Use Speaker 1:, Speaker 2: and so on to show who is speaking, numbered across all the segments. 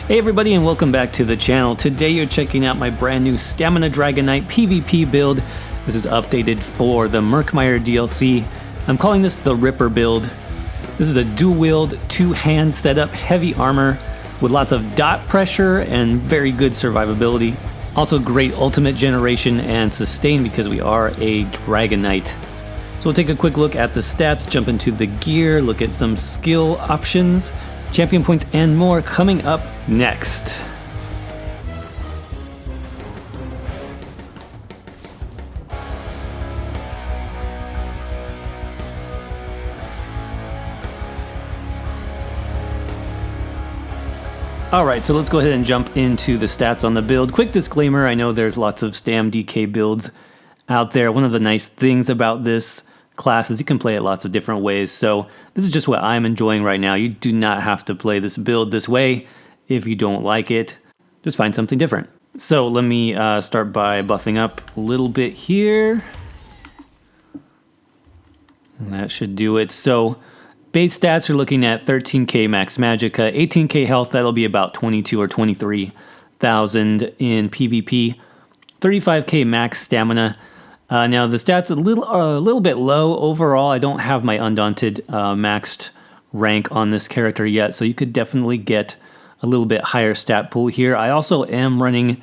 Speaker 1: Hey everybody and welcome back to the channel. Today you're checking out my brand new Stamina Dragonknight PVP build. This is updated for the Murkmire DLC. I'm calling this the RIPPER build. This is a dual wield, two-hand setup, heavy armor with lots of dot pressure and very good survivability. Also great ultimate generation and sustain because we are a Dragonknight. So we'll take a quick look at the stats, jump into the gear, look at some skill options, champion points, and more coming up next. Alright, so let's go ahead and jump into the stats on the build. Quick disclaimer, I know there's lots of Stam DK builds out there. One of the nice things about this class is you can play it lots of different ways, so this is just what I'm enjoying right now. You do not have to play this build this way. If you don't like it, just find something different. So let me start by buffing up a little bit here. And that should do it. So base stats, you're looking at 13k max magicka, 18k health, that'll be about 22 or 23,000 in PvP, 35k max stamina. Now the stats a little bit low overall. I don't have my Undaunted maxed rank on this character yet, so you could definitely get a little bit higher stat pool here. I also am running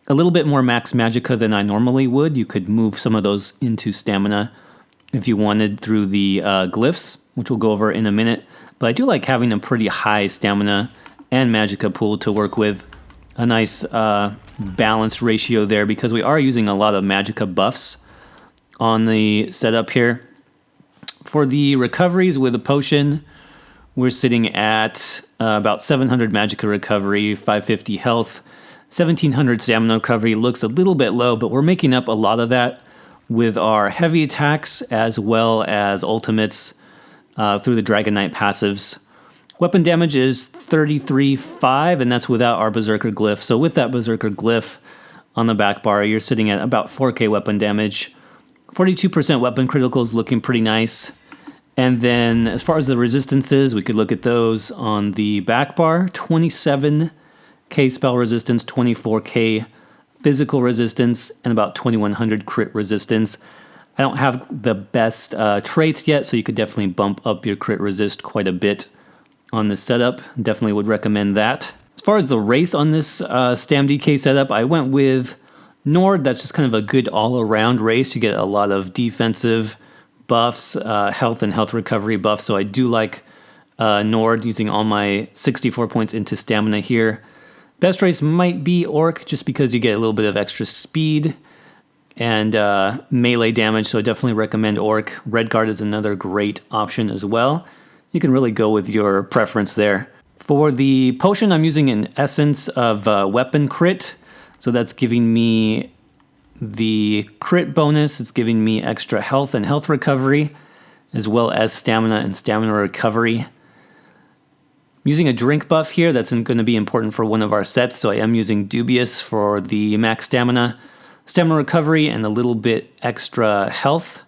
Speaker 1: a little bit more max magicka than I normally would. You could move some of those into stamina if you wanted through the Glyphs, which we'll go over in a minute. But I do like having a pretty high stamina and magicka pool to work with. A nice balanced ratio there because we are using a lot of magicka buffs on the setup here. For the recoveries with a potion, we're sitting at about 700 magicka recovery, 550 health, 1700 stamina recovery. Looks a little bit low, but we're making up a lot of that with our heavy attacks as well as ultimates through the Dragonknight passives. Weapon damage is 33.5, and that's without our Berserker Glyph. So with that Berserker Glyph on the back bar, you're sitting at about 4k weapon damage. 42% weapon criticals, looking pretty nice. And then as far as the resistances, we could look at those on the back bar. 27k spell resistance, 24k physical resistance, and about 2100 crit resistance. I don't have the best traits yet, so you could definitely bump up your crit resist quite a bit on this setup. Definitely would recommend that. As far as the race on this Stam DK setup, I went with Nord. That's just kind of a good all-around race. You get a lot of defensive buffs, health and health recovery buffs, so I do like Nord, using all my 64 points into stamina here. Best race might be Orc, just because you get a little bit of extra speed and melee damage, so I definitely recommend Orc. Redguard is another great option as well. You can really go with your preference there. For the potion, I'm using an essence of weapon crit. So that's giving me the crit bonus. It's giving me extra health and health recovery, as well as stamina and stamina recovery. I'm using a drink buff here. That's going to be important for one of our sets. So I am using Dubious for the max stamina, stamina recovery, and a little bit extra health.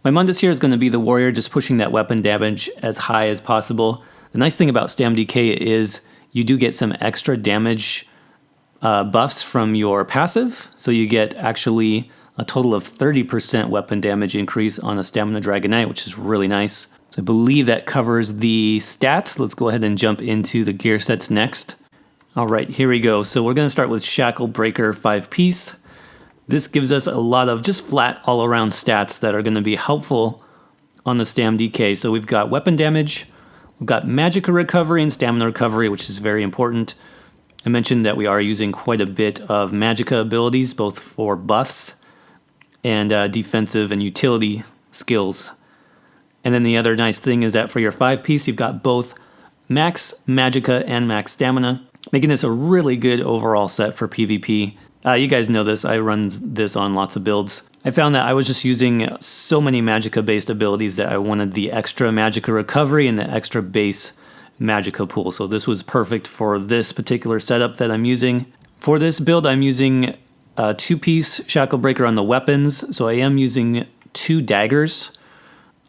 Speaker 1: My Mundus here is going to be the warrior, just pushing that weapon damage as high as possible. The nice thing about Stam DK is you do get some extra damage buffs from your passive, so you get actually a total of 30% weapon damage increase on a Stamina Dragonknight, which is really nice. So I believe that covers the stats. Let's go ahead and jump into the gear sets next. All right, here we go. So we're going to start with Shackle Breaker 5-piece. This gives us a lot of just flat all-around stats that are going to be helpful on the Stam DK. So we've got weapon damage, we've got magicka recovery and stamina recovery, which is very important. I mentioned that we are using quite a bit of magicka abilities, both for buffs and defensive and utility skills. And then the other nice thing is that for your 5-piece, you've got both max magicka and max stamina, making this a really good overall set for PvP. You guys know this, I run this on lots of builds. I found that I was just using so many magicka-based abilities that I wanted the extra magicka recovery and the extra base magicka pool. So this was perfect for this particular setup that I'm using. For this build, I'm using a 2-piece Shackle Breaker on the weapons. So I am using 2 daggers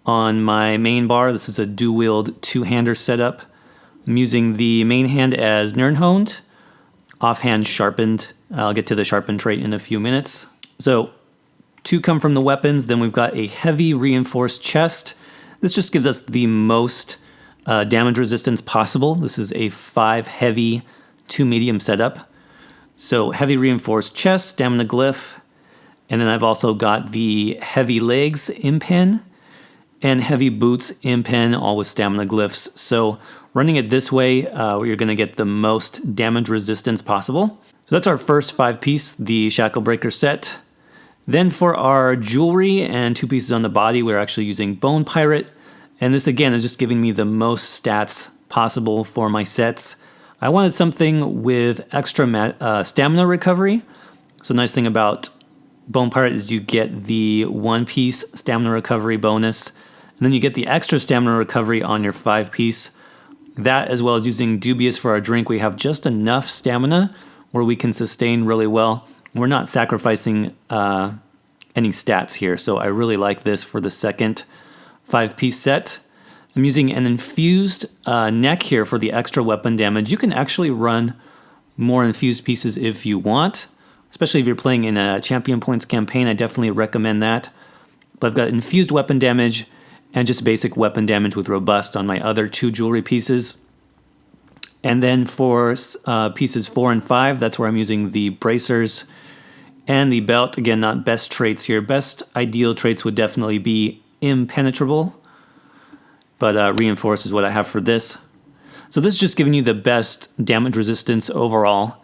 Speaker 1: on my main bar. This is a dual wield 2-hander setup I'm using the main hand as Nirnhoned, offhand Sharpened. I'll get to the Sharpened trait in a few minutes. So 2 come from the weapons. Then we've got a heavy reinforced chest. This just gives us the most damage resistance possible. This is a 5 heavy, 2 medium setup. So heavy reinforced chest, stamina glyph, and then I've also got the heavy legs impen and heavy boots impen, all with stamina glyphs. So running it this way, you're going to get the most damage resistance possible. So that's our first 5-piece, the Shacklebreaker set. Then for our jewelry and 2 pieces on the body, we're actually using Bone Pirate. And this again is just giving me the most stats possible for my sets. I wanted something with extra stamina recovery. So the nice thing about Bone Pirate is you get the 1-piece stamina recovery bonus, and then you get the extra stamina recovery on your 5-piece. That, as well as using Dubious for our drink, we have just enough stamina where we can sustain really well. We're not sacrificing any stats here, so I really like this for the second 5-piece set. I'm using an infused neck here for the extra weapon damage. You can actually run more infused pieces if you want, especially if you're playing in a champion points campaign. I definitely recommend that. But I've got infused weapon damage and just basic weapon damage with robust on my other 2 jewelry pieces. And then for pieces 4 and 5, that's where I'm using the bracers and the belt. Again, not best traits here. Best ideal traits would definitely be impenetrable, but reinforce is what I have for this. So this is just giving you the best damage resistance overall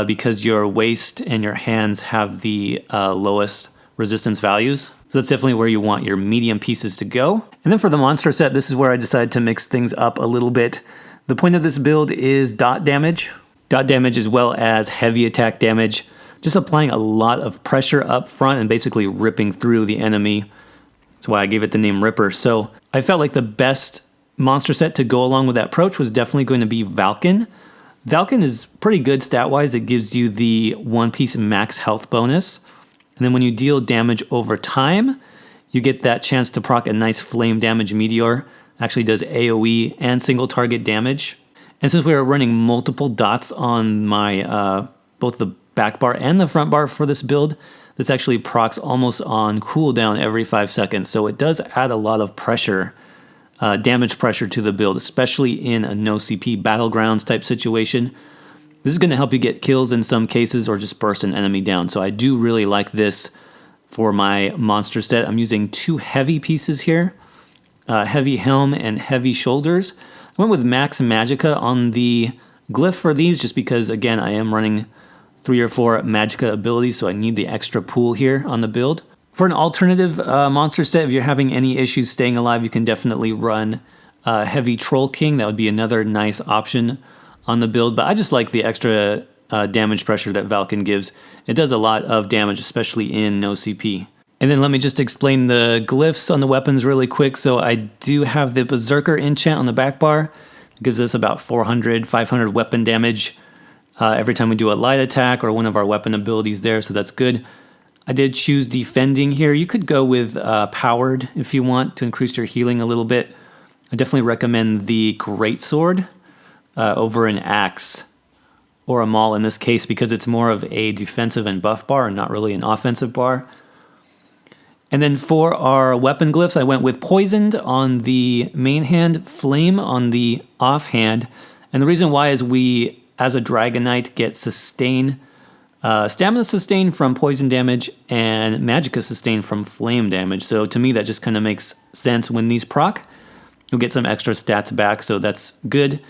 Speaker 1: because your waist and your hands have the lowest resistance values. So that's definitely where you want your medium pieces to go. And then for the monster set, this is where I decided to mix things up a little bit. The point of this build is dot damage. Dot damage as well as heavy attack damage. Just applying a lot of pressure up front and basically ripping through the enemy. That's why I gave it the name Ripper. So I felt like the best monster set to go along with that approach was definitely going to be Valken. Valken is pretty good stat-wise. It gives you the 1-piece max health bonus. And then when you deal damage over time, you get that chance to proc a nice flame damage meteor. Actually does AoE and single target damage. And since we are running multiple dots on my both the back bar and the front bar for this build, this actually procs almost on cooldown every 5 seconds. So it does add a lot of pressure, damage pressure to the build, especially in a no CP battlegrounds type situation. This is going to help you get kills in some cases or just burst an enemy down. So I do really like this for my monster set. I'm using 2 heavy pieces here, heavy helm and heavy shoulders. I went with max magicka on the glyph for these just because, again, I am running 3 or 4 magicka abilities, so I need the extra pool here on the build. For an alternative monster set, if you're having any issues staying alive, you can definitely run heavy Troll King. That would be another nice option on the build, but I just like the extra damage pressure that Valken gives. It does a lot of damage, especially in no CP. And then let me just explain the glyphs on the weapons really quick. So I do have the Berserker enchant on the back bar. It gives us about 400, 500 weapon damage every time we do a light attack or one of our weapon abilities there, so that's good. I did choose defending here. You could go with powered if you want to increase your healing a little bit. I definitely recommend the Greatsword over an axe or a maul in this case because it's more of a defensive and buff bar and not really an offensive bar. And then for our weapon glyphs, I went with Poisoned on the main hand, Flame on the offhand. And the reason why is we, as a Dragonknight, get sustain, stamina sustain from poison damage and magicka sustain from flame damage. So to me, that just kind of makes sense. When these proc, you'll get some extra stats back, so that's good.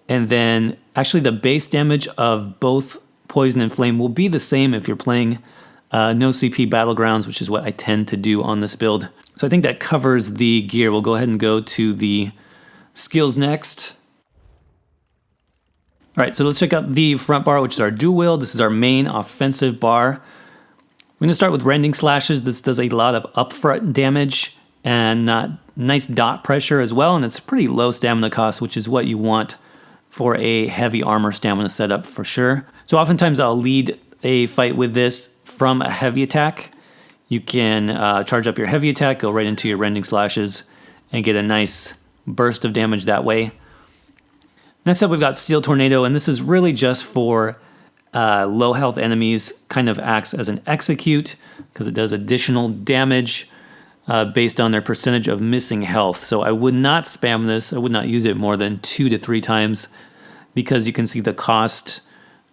Speaker 1: And then actually the base damage of both poison and flame will be the same if you're playing no CP battlegrounds, which is what I tend to do on this build. So I think that covers the gear. We'll go ahead and go to the skills next. All right, so let's check out the front bar, which is our dual wield. This is our main offensive bar. We're going to start with Rending Slashes. This does a lot of upfront damage and nice dot pressure as well, and it's pretty low stamina cost, which is what you want for a heavy armor stamina setup for sure. So oftentimes I'll lead a fight with this from a heavy attack. You can charge up your heavy attack, go right into your Rending Slashes, and get a nice burst of damage that way. Next up, we've got Steel Tornado, and this is really just for low health enemies. Kind of acts as an execute because it does additional damage based on their percentage of missing health. So I would not spam this. I would not use it more than 2 to 3 times because you can see the cost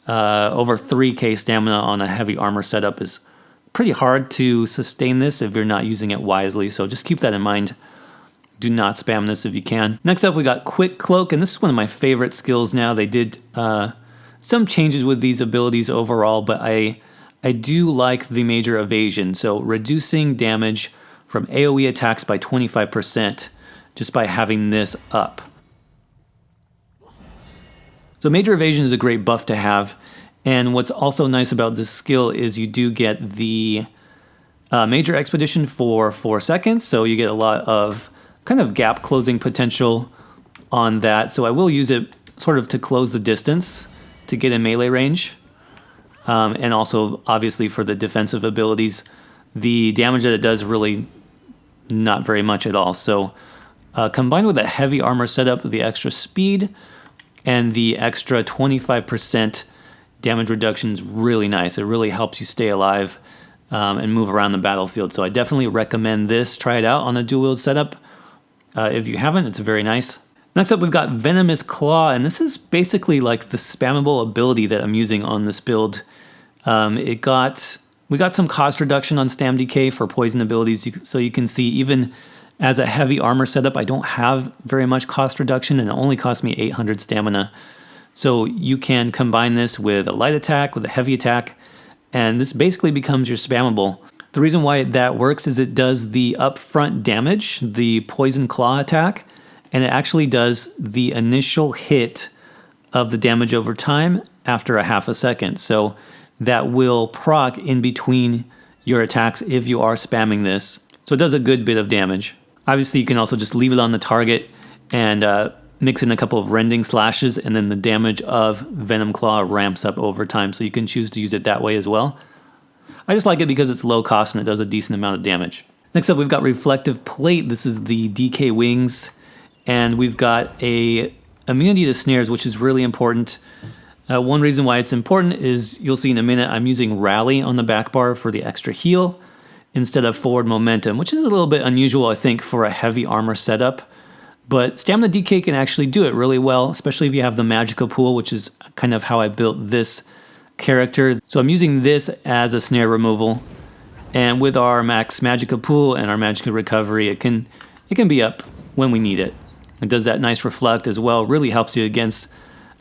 Speaker 1: over 3k stamina on a heavy armor setup is pretty hard to sustain this if you're not using it wisely. So just keep that in mind. Do not spam this if you can. Next up, we got Quick Cloak, and this is one of my favorite skills now. They did some changes with these abilities overall, but I do like the Major Evasion. So reducing damage from AoE attacks by 25% just by having this up. So Major Evasion is a great buff to have, and what's also nice about this skill is you do get the Major Expedition for 4 seconds, so you get a lot of kind of gap closing potential on that. So I will use it sort of to close the distance to get in melee range. And also obviously for the defensive abilities, the damage that it does really not very much at all. So combined with a heavy armor setup, the extra speed and the extra 25% damage reduction is really nice. It really helps you stay alive and move around the battlefield. So I definitely recommend this. Try it out on a dual wield setup. If you haven't, it's very nice. Next up, we've got Venomous Claw, and this is basically like the spammable ability that I'm using on this build. We got some cost reduction on Stam DK for poison abilities, so you can see even as a heavy armor setup, I don't have very much cost reduction, and it only cost me 800 stamina. So you can combine this with a light attack, with a heavy attack, and this basically becomes your spammable. The reason why that works is it does the upfront damage, the Poison Claw attack, and it actually does the initial hit of the damage over time after a half a second. So that will proc in between your attacks if you are spamming this. So it does a good bit of damage. Obviously, you can also just leave it on the target and mix in a couple of rending slashes, and then the damage of Venom Claw ramps up over time. So you can choose to use it that way as well. I just like it because it's low cost and it does a decent amount of damage. Next up, we've got Reflective Plate. This is the DK Wings, and we've got a immunity to snares, which is really important. One reason why it's important is you'll see in a minute I'm using Rally on the back bar for the extra heal instead of Forward Momentum, which is a little bit unusual, I think, for a heavy armor setup. But Stamina DK can actually do it really well, especially if you have the Magica Pool, which is kind of how I built this character. So I'm using this as a snare removal, and with our max Magica Pool and our Magica Recovery, it can be up when we need it. It does that nice reflect as well. Really helps you against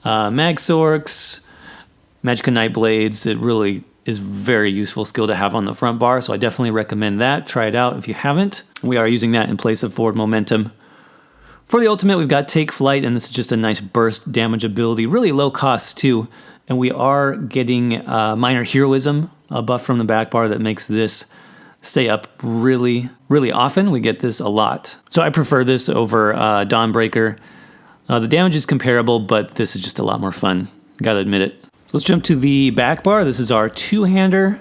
Speaker 1: Mag Sorks, Magica Night Blades. It really is very useful skill to have on the front bar, so I definitely recommend that. Try it out if you haven't. We are using that in place of Forward Momentum. For the ultimate, we've got Take Flight, and this is just a nice burst damage ability. Really low cost too. And we are getting Minor Heroism, a buff from the back bar that makes this stay up really, really often. We get this a lot. So I prefer this over Dawnbreaker. The damage is comparable, but this is just a lot more fun. Gotta admit it. So let's jump to the back bar. This is our two-hander,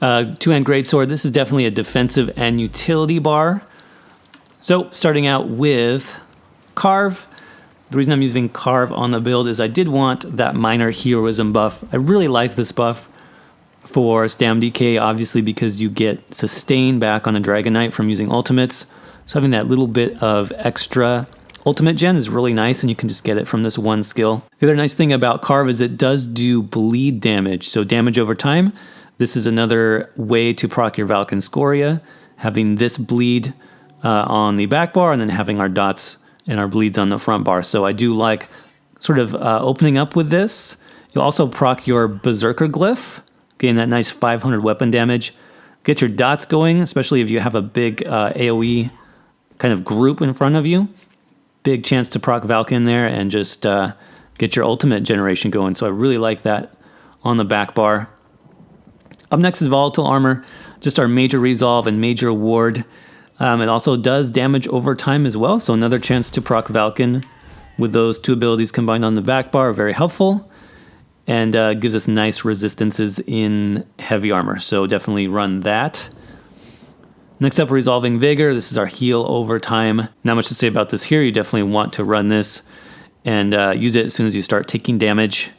Speaker 1: two-hand greatsword. This is definitely a defensive and utility bar. So starting out with Carve. The reason I'm using Carve on the build is I did want that Minor Heroism buff. I really like this buff for Stam DK, obviously because you get sustain back on a Dragonknight from using ultimates. So having that little bit of extra ultimate gen is really nice, and you can just get it from this one skill. The other nice thing about Carve is it does do bleed damage, so damage over time. This is another way to proc your Valken Scoria, having this bleed on the back bar and then having our dots and our bleeds on the front bar. So I do like sort of opening up with this. You'll also proc your Berserker Glyph, getting that nice 500 weapon damage. Get your dots going, especially if you have a big AoE kind of group in front of you. Big chance to proc Valken there and just get your ultimate generation going. So I really like that on the back bar. Up next is Volatile Armor, just our Major Resolve and Major Ward. It also does damage over time as well, so another chance to proc Valken with those two abilities combined on the back bar are very helpful, and gives us nice resistances in heavy armor, so definitely run that. Next up, Resolving Vigor. This is our heal over time. Not much to say about this here. You definitely want to run this and use it as soon as you start taking damage.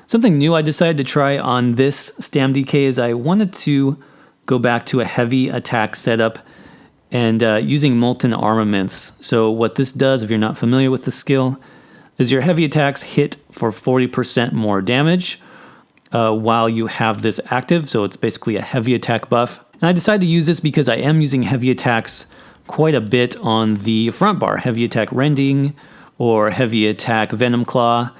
Speaker 1: Something new I decided to try on this Stam DK is I wanted to go back to a heavy attack setup and using molten armaments. So what this does, if you're not familiar with the skill, is your heavy attacks hit for 40% more damage while you have this active. So it's basically a heavy attack buff. And I decided to use this because I am using heavy attacks quite a bit on the front bar. Heavy attack rending or heavy attack Venom Claw,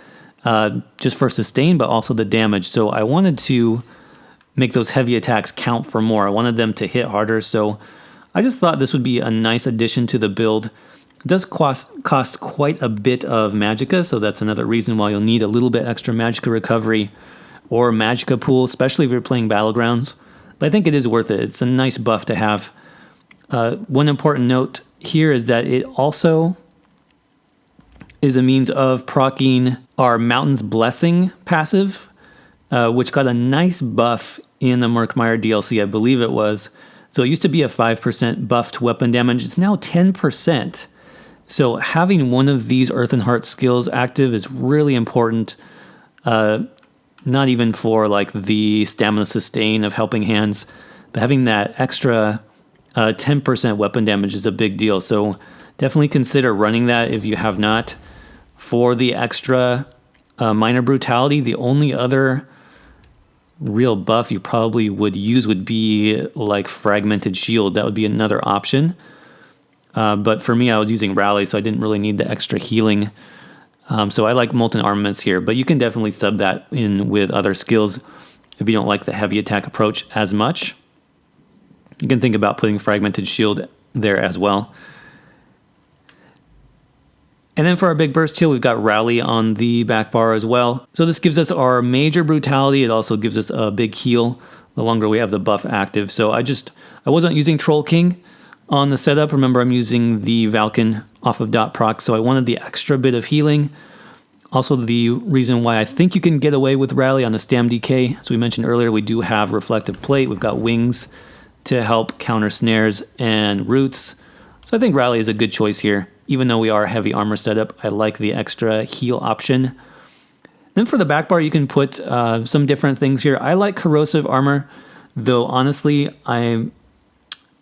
Speaker 1: just for sustain, but also the damage. So I wanted to make those heavy attacks count for more. I wanted them to hit harder. So I just thought this would be a nice addition to the build. It does cost quite a bit of magicka, so that's another reason why you'll need a little bit extra magicka recovery or magicka pool, especially if you're playing Battlegrounds. But I think it is worth it. It's a nice buff to have. One important note here is that it also is a means of proccing our Mountain's Blessing passive, which got a nice buff in the Murkmire DLC, I believe it was. So it used to be a 5% buff to weapon damage. It's now 10%. So having one of these Earthen Heart skills active is really important. Not even for like the stamina sustain of Helping Hands, but having that extra 10% weapon damage is a big deal. So definitely consider running that if you have not. For the extra minor brutality, the only other real buff you probably would use would be like Fragmented Shield. That would be another option. But for me, I was using Rally, so I didn't really need the extra healing. So I like Molten Armaments here, but you can definitely sub that in with other skills if you don't like the heavy attack approach as much. You can think about putting Fragmented Shield there as well. And then for our big burst heal, we've got Rally on the back bar as well. So this gives us our major brutality. It also gives us a big heal the longer we have the buff active. So I wasn't using Troll King on the setup. Remember, I'm using the Valken off of dot proc, so I wanted the extra bit of healing. Also, the reason why I think you can get away with Rally on the Stam DK, as we mentioned earlier, we do have Reflective Plate. We've got Wings to help counter snares and roots. So I think Rally is a good choice here. Even though we are a heavy armor setup, I like the extra heal option. Then for the back bar, you can put some different things here. I like Corrosive Armor, though honestly, I'm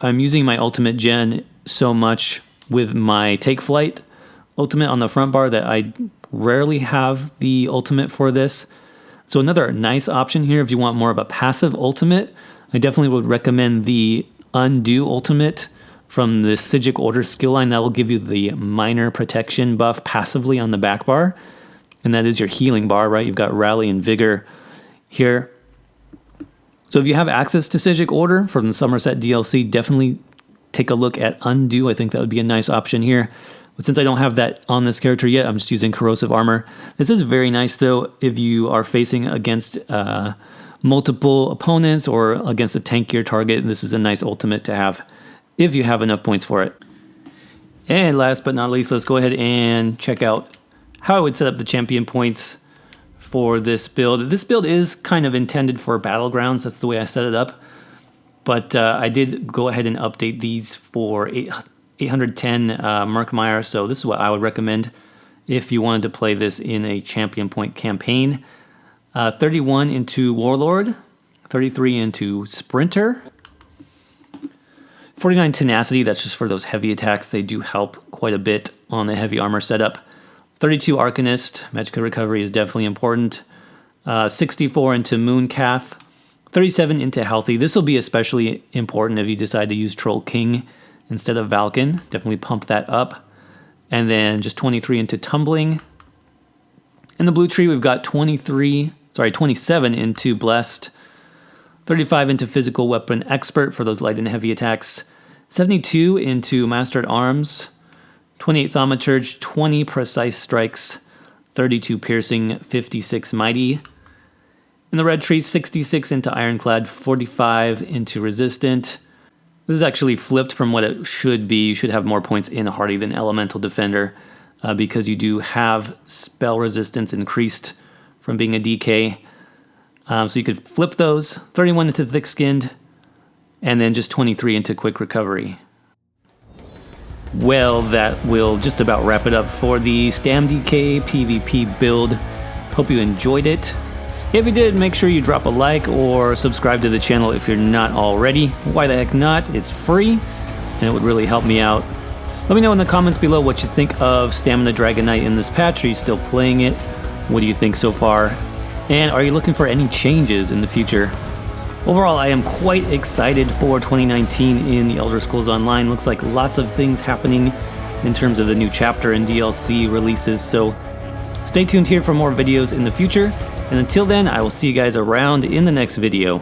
Speaker 1: using my ultimate gen so much with my Take Flight ultimate on the front bar that I rarely have the ultimate for this. So another nice option here if you want more of a passive ultimate, I definitely would recommend the Undo ultimate from the Psijic Order skill line. That will give you the minor protection buff passively on the back bar. And that is your healing bar, right? You've got Rally and Vigor here. So if you have access to Psijic Order from the Somerset DLC, definitely take a look at Undo. I think that would be a nice option here. But since I don't have that on this character yet, I'm just using Corrosive Armor. This is very nice, though, if you are facing against multiple opponents or against a tankier target. This is a nice ultimate to have if you have enough points for it. And last but not least, let's go ahead and check out how I would set up the champion points for this build. This build is kind of intended for Battlegrounds. That's the way I set it up. But I did go ahead and update these for 810 Murkmire. So this is what I would recommend if you wanted to play this in a champion point campaign. 31 into Warlord, 33 into Sprinter, 49 Tenacity, that's just for those heavy attacks. They do help quite a bit on the heavy armor setup. 32 Arcanist, Magicka Recovery is definitely important. 64 into Mooncath, 37 into Healthy. This will be especially important if you decide to use Troll King instead of Valken. Definitely pump that up. And then just 23 into Tumbling. In the blue tree, we've got 27 into Blessed, 35 into Physical Weapon Expert for those light and heavy attacks, 72 into Master at Arms, 28 Thaumaturge, 20 Precise Strikes, 32 Piercing, 56 Mighty. In the red tree, 66 into Ironclad, 45 into Resistant. This is actually flipped from what it should be. You should have more points in Hardy than Elemental Defender because you do have spell resistance increased from being a DK. So you could flip those, 31 into Thick-Skinned, and then just 23 into Quick Recovery. Well, that will just about wrap it up for the Stam DK PVP build. Hope you enjoyed it. If you did, make sure you drop a like or subscribe to the channel if you're not already. Why the heck not? It's free, and it would really help me out. Let me know in the comments below what you think of Stamina Dragonknight in this patch. Are you still playing it? What do you think so far? And are you looking for any changes in the future? Overall, I am quite excited for 2019 in the Elder Scrolls Online. Looks like lots of things happening in terms of the new chapter and DLC releases, so stay tuned here for more videos in the future. And until then, I will see you guys around in the next video.